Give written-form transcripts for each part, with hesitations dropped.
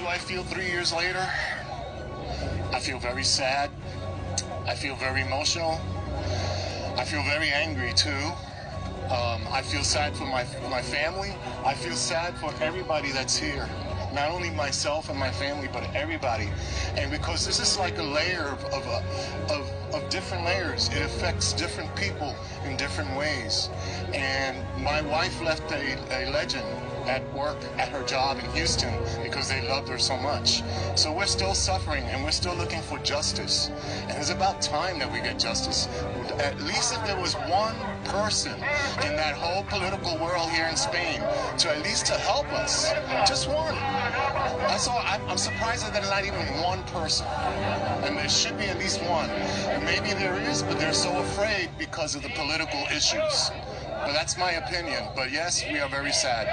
do I feel 3 years later? I feel very sad. I feel very emotional. I feel very angry too. I feel sad for my family. I feel sad for everybody that's here. Not only myself and my family, but everybody. And because this is like a layer of different layers, it affects different people in different ways. And my wife left a legend at work, at her job in Houston, because they loved her so much. So we're still suffering and we're still looking for justice. And it's about time that we get justice. At least if there was one person in that whole political world here in Spain to at least to help us, just one. That's all. I'm surprised that there's not even one person. And there should be at least one. And maybe there is, but they're so afraid because of the political issues. But that's my opinion. But yes, we are very sad.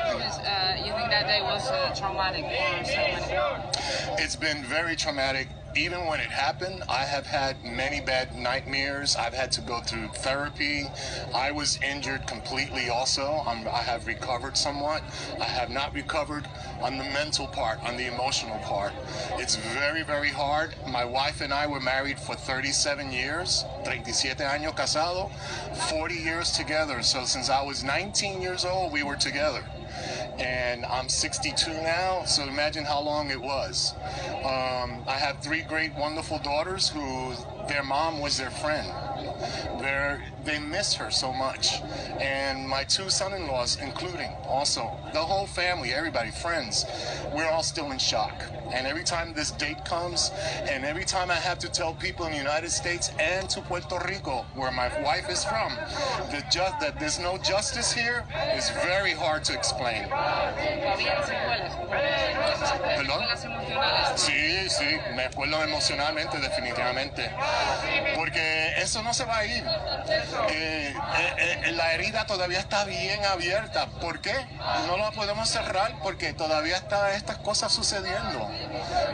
You think that day was traumatic for so many people? It's been very traumatic. Even when it happened, I have had many bad nightmares. I've had to go through therapy. I was injured completely also. I have recovered somewhat. I have not recovered on the mental part, on the emotional part. It's very, very hard. My wife and I were married for 37 years, 37 años casado, 40 years together. So since I was 19 years old, we were together. And I'm 62 now, so imagine how long it was. I have 3 great, wonderful daughters who their mom was their friend. They miss her so much. And my 2 son-in-laws, including also, the whole family, everybody, friends, we're all still in shock. And every time this date comes, and every time I have to tell people in the United States and to Puerto Rico, where my wife is from, that there's no justice here, is very hard to explain. ¿Perdón? Sí, sí, me acuerdo emocionalmente, definitivamente. Porque eso no se va a ir. La herida todavía está bien abierta. ¿Por qué? No la podemos cerrar porque todavía están estas cosas sucediendo.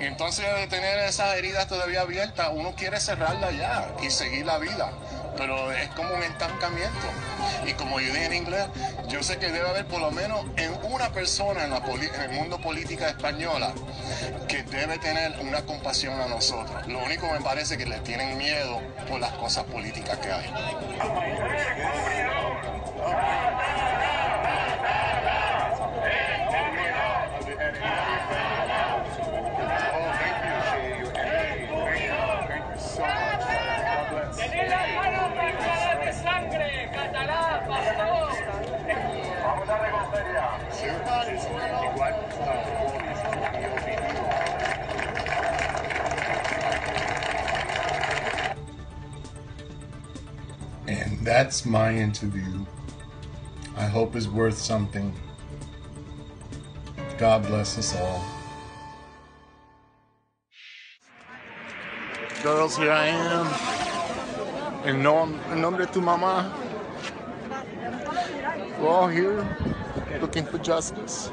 Y entonces de tener esas heridas todavía abiertas, uno quiere cerrarla ya y seguir la vida. Pero es como un estancamiento. Y como yo dije en inglés, yo sé que debe haber por lo menos una persona en el mundo política española que debe tener una compasión a nosotros. Lo único que me parece que le tienen miedo por las cosas políticas que hay. And that's my interview. I hope it's worth something. God bless us all. Girls, here I am. En nombre de tu mamá. We're all here looking for justice.